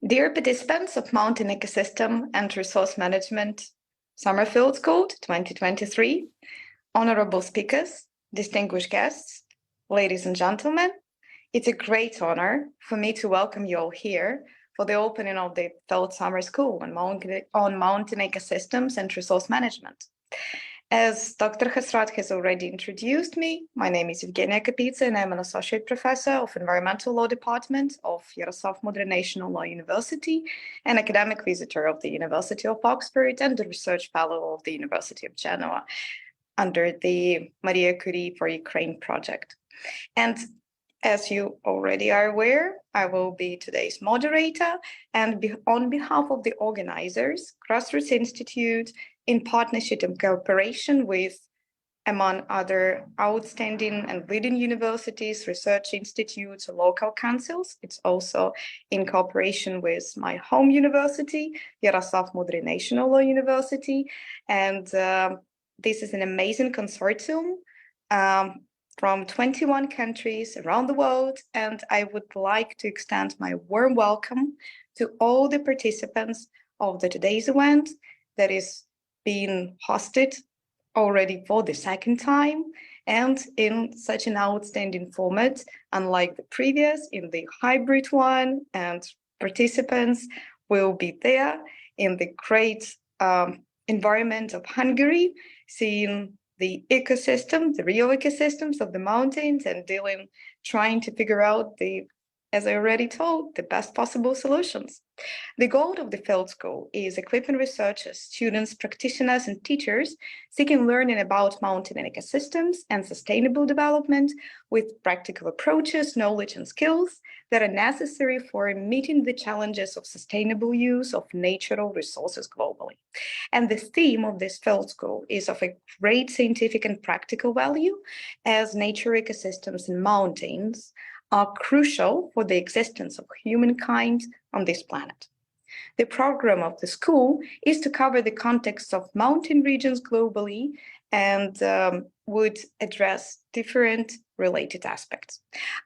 Dear participants of Mountain Ecosystem and Resource Management Summer Field School 2023, honorable speakers, distinguished guests, ladies and gentlemen, it's a great honor for me to welcome you all here for the opening of the Field Summer School on Mountain Ecosystems and Resource Management. As Dr. Hasrat has already introduced me, my name is Ievgeniia Kopytsia and I'm an Associate Professor of Environmental Law Department of Yaroslav Mudriy National Law University, an academic visitor of the University of Oxford and a research fellow of the University of Genoa under the Maria Curie for Ukraine project. And as you already are aware, I will be today's moderator, and on behalf of the organizers, Grassroots Institute, in partnership and cooperation with, among other outstanding and leading universities, research institutes, or local councils. It's also in cooperation with my home university, Yaroslav Mudriy National Law University. And this is an amazing consortium from 21 countries around the world. And I would like to extend my warm welcome to all the participants of today's event that is being hosted already for the second time and in such an outstanding format, unlike the previous, in the hybrid one, and participants will be there in the great environment of Hungary, seeing the ecosystem, the real ecosystems of the mountains, and trying to figure out as I already told, the best possible solutions. The goal of the field school is equipping researchers, students, practitioners, and teachers seeking learning about mountain ecosystems and sustainable development with practical approaches, knowledge, and skills that are necessary for meeting the challenges of sustainable use of natural resources globally. And the theme of this field school is of a great scientific and practical value, as nature ecosystems and mountains are crucial for the existence of humankind on this planet. The program of the school is to cover the context of mountain regions globally and would address different related aspects.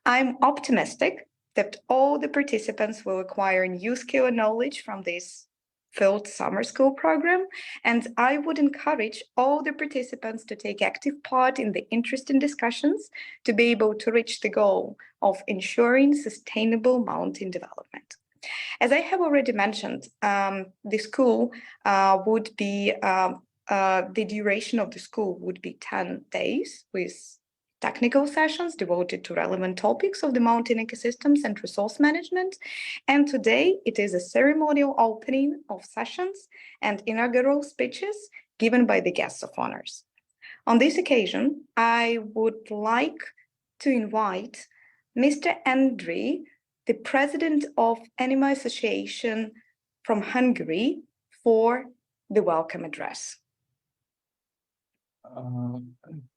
I'm optimistic that all the participants will acquire new skill and knowledge from this Field Summer School program, and I would encourage all the participants to take active part in the interesting discussions to be able to reach the goal of ensuring sustainable mountain development. As I have already mentioned, the school would be, the duration of the school would be 10 days with technical sessions devoted to relevant topics of the mountain ecosystems and resource management. And today it is a ceremonial opening of sessions and inaugural speeches given by the guests of honors. On this occasion, I would like to invite Mr. Mudriy, the president of Anima Association from Hungary, for the welcome address.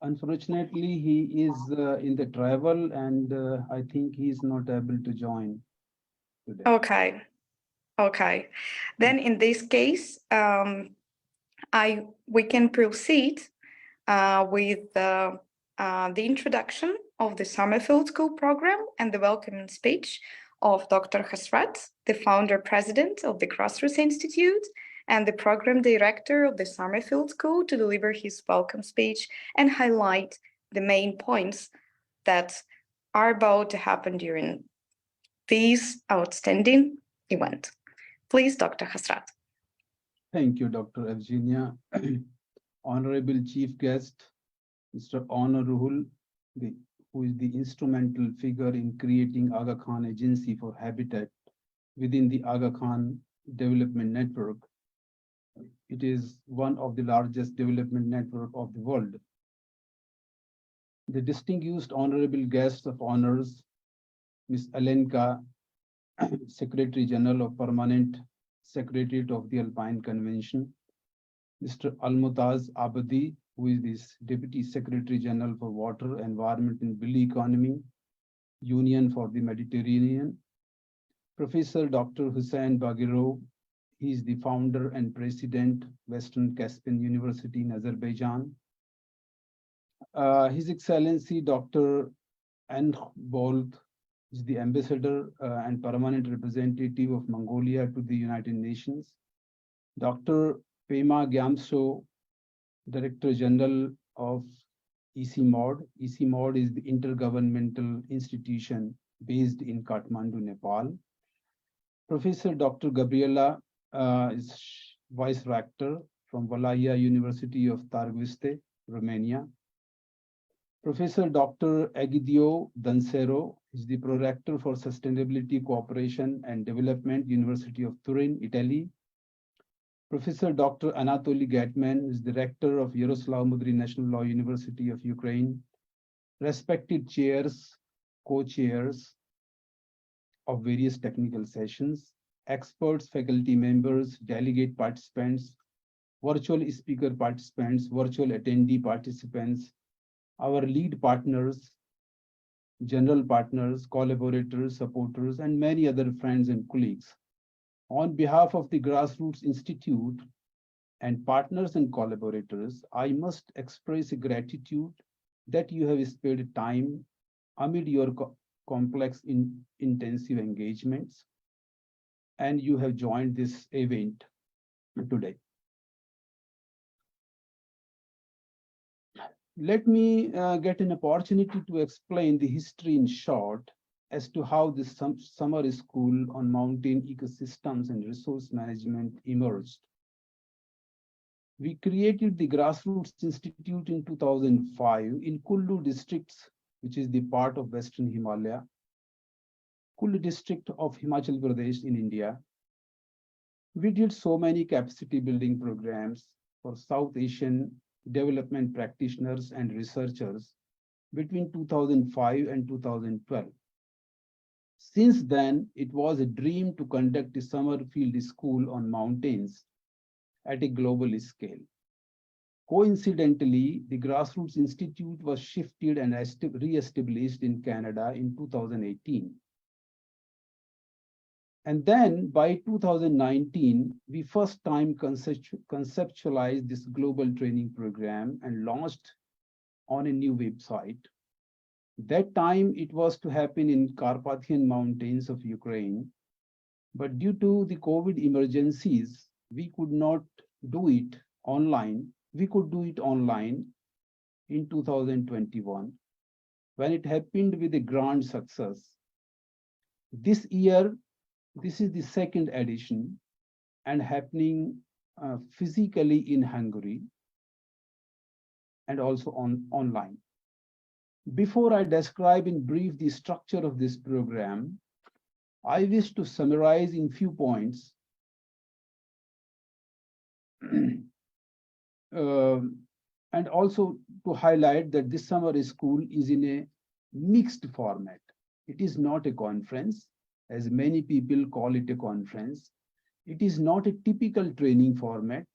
Unfortunately, he is in the travel, and I think he is not able to join today. Okay. Then in this case, we can proceed with the introduction of the Summer Field School program and the welcoming speech of Dr. Hasrat, the founder president of the Grassroots Institute, and the program director of the Summer Field School, to deliver his welcome speech and highlight the main points that are about to happen during this outstanding event. Please, Dr. Hasrat. Thank you, Dr. Ievgeniia. Honorable Chief Guest, Mr. Honor Ruhul, who is the instrumental figure in creating Aga Khan Agency for Habitat within the Aga Khan Development Network. It is one of the largest development network of the world. The distinguished honorable guests of honors, Ms. Alenka, Secretary General of Permanent Secretariat of the Alpine Convention, Mr. Almutaz Abadi, who is the Deputy Secretary General for Water, Environment and Blue Economy, Union for the Mediterranean, Professor Dr. Hussein Bagirov. He is the founder and president, Western Caspian University in Azerbaijan. His Excellency Dr. Bolt, is the ambassador and permanent representative of Mongolia to the United Nations. Dr. Pema Gyamtso, Director General of ECMOD. ECMOD is the intergovernmental institution based in Kathmandu, Nepal. Professor Dr. Gabriela is Vice Rector from Valaya University of Targoviste, Romania. Professor Dr. Egidio Dansero is the Prorector for Sustainability Cooperation and Development, University of Turin, Italy. Professor Dr. Anatoly Gatman is the Rector of Yaroslav Mudriy National Law University of Ukraine. Respected chairs, co-chairs of various technical sessions, experts, faculty members, delegate participants, virtual speaker participants, virtual attendee participants, our lead partners, general partners, collaborators, supporters, and many other friends and colleagues. On behalf of the Grassroots Institute and partners and collaborators, I must express gratitude that you have spared time amid your complex intensive engagements, and you have joined this event today. Let me get an opportunity to explain the history in short as to how this summer school on mountain ecosystems and resource management emerged. We created the Grassroots Institute in 2005 in Kullu districts, which is the part of Western Himalaya, Kullu district of Himachal Pradesh in India. We did so many capacity building programs for South Asian development practitioners and researchers between 2005 and 2012. Since then, it was a dream to conduct a summer field school on mountains at a global scale. Coincidentally, the Grassroots Institute was shifted and re-established in Canada in 2018. And then by 2019, we first time conceptualized this global training program and launched on a new website. That time it was to happen in Carpathian Mountains of Ukraine, but due to the COVID emergencies, we could not do it online. We could do it online in 2021, when it happened with a grand success. This year, this is the second edition and happening physically in Hungary and also online. Before I describe in brief the structure of this program, I wish to summarize in few points and also to highlight that this summer school is in a mixed format. It is not a conference, as many people call it a conference. It is not a typical training format,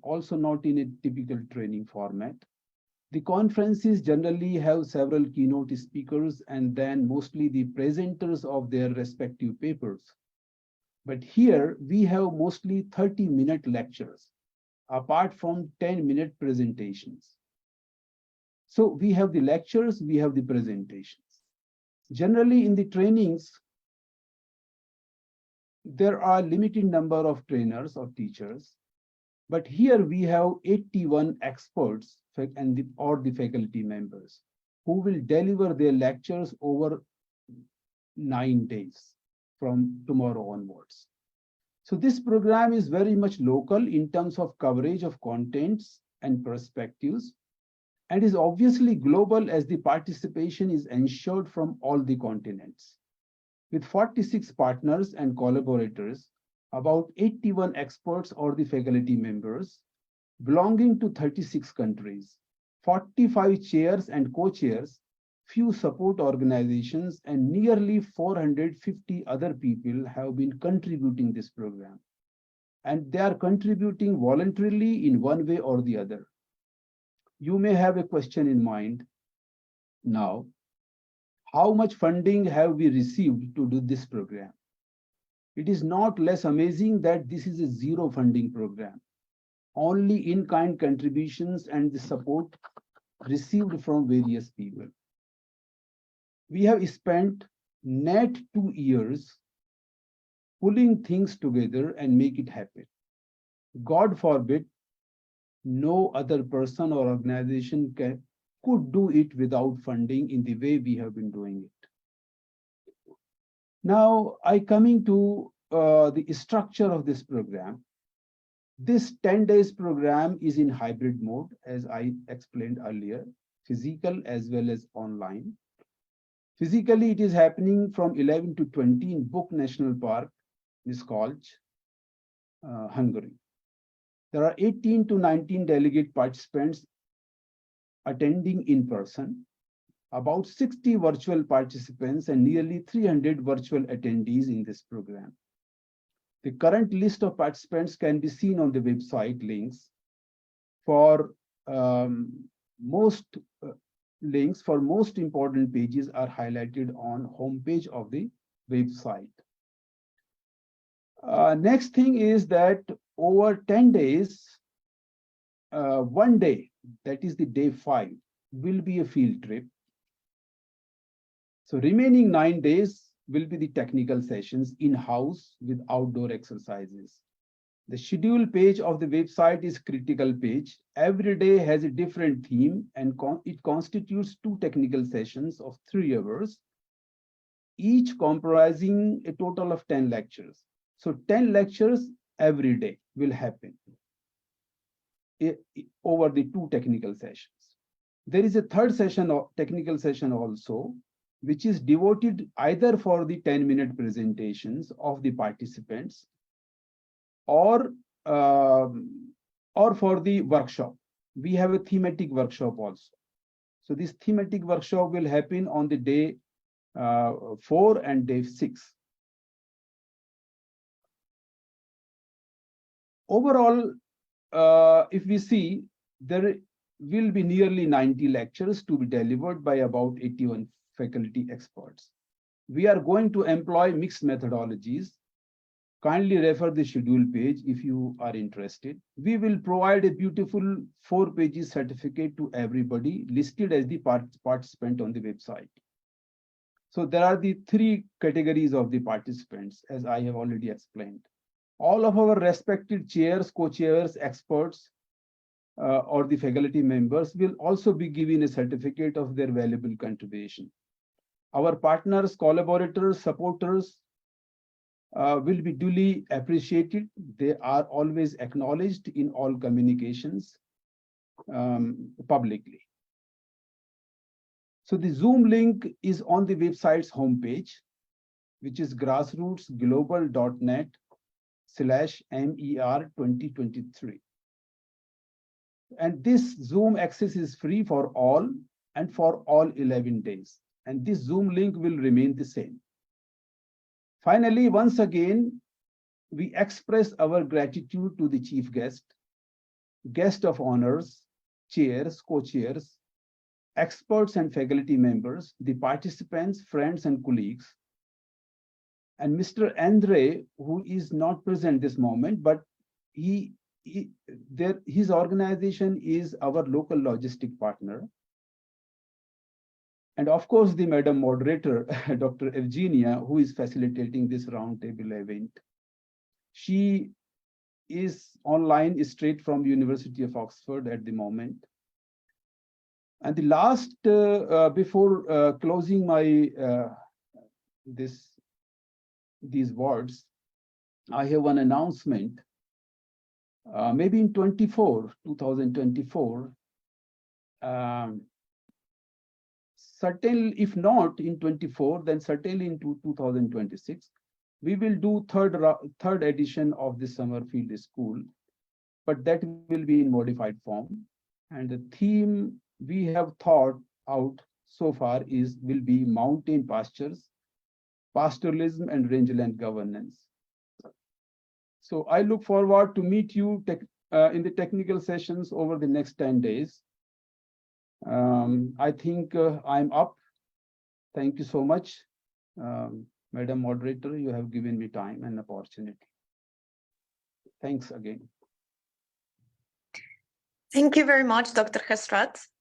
also not in a typical training format. The conferences generally have several keynote speakers and then mostly the presenters of their respective papers. But here we have mostly 30-minute lectures, apart from 10-minute presentations. So we have the lectures, we have the presentations. Generally in the trainings, there are limited number of trainers or teachers, but here we have 81 experts or the faculty members who will deliver their lectures over 9 days from tomorrow onwards. So this program is very much local in terms of coverage of contents and perspectives, and is obviously global as the participation is ensured from all the continents. With 46 partners and collaborators, about 81 experts or the faculty members belonging to 36 countries, 45 chairs and co-chairs, few support organizations, and nearly 450 other people have been contributing this program. And they are contributing voluntarily in one way or the other. You may have a question in mind now. How much funding have we received to do this program? It is not less amazing that this is a zero funding program. Only in-kind contributions and the support received from various people. We have spent net 2 years pulling things together and make it happen. God forbid, no other person or organization could do it without funding in the way we have been doing it. Now, coming to the structure of this program. This 10 days program is in hybrid mode, as I explained earlier, physical as well as online. Physically, it is happening from 11 to 20 in Buk National Park, Miskolc, Hungary. There are 18 to 19 delegate participants attending in person, about 60 virtual participants and nearly 300 virtual attendees in this program. The current list of participants can be seen on the website links. For most important pages are highlighted on homepage of the website. Next thing is that over 10 days, one day, that is the day 5, will be a field trip. So remaining 9 days will be the technical sessions in-house with outdoor exercises. The schedule page of the website is critical page. Every day has a different theme and it constitutes 2 technical sessions of 3 hours, each comprising a total of 10 lectures. So 10 lectures every day will happen over the 2 technical sessions. There is a third session or technical session also, which is devoted either for the 10-minute presentations of the participants or for the workshop. We have a thematic workshop also. So this thematic workshop will happen on the day 4 and day 6. Overall, if we see, there will be nearly 90 lectures to be delivered by about 81 faculty experts. We are going to employ mixed methodologies. Kindly refer the schedule page if you are interested. We will provide a beautiful 4-page certificate to everybody listed as the participant on the website. So there are the 3 categories of the participants, as I have already explained. All of our respected chairs, co-chairs, experts, or the faculty members will also be given a certificate of their valuable contribution. Our partners, collaborators, supporters will be duly appreciated. They are always acknowledged in all communications publicly. So the Zoom link is on the website's homepage, which is grassrootsglobal.net/MER2023. And this Zoom access is free for all and for all 11 days. And this Zoom link will remain the same. Finally, once again, we express our gratitude to the chief guest of honors, chairs, co-chairs, experts and faculty members, the participants, friends and colleagues, and Mr. Andre, who is not present this moment, but his organization is our local logistic partner. And of course, the Madam Moderator, Dr. Ievgeniia, who is facilitating this roundtable event. She is online straight from University of Oxford at the moment. And the last, before closing my these words, I have one announcement. Maybe in 2024, certainly, if not in 24, then certainly in 2026, we will do third edition of the summer field school, but that will be in modified form. And the theme we have thought out so far will be mountain pastures, pastoralism and rangeland governance. So I look forward to meet you in the technical sessions over the next 10 days. I think I'm up. Thank you so much. Madam Moderator, you have given me time and opportunity. Thanks again. Thank you very much, Dr. Hasrat.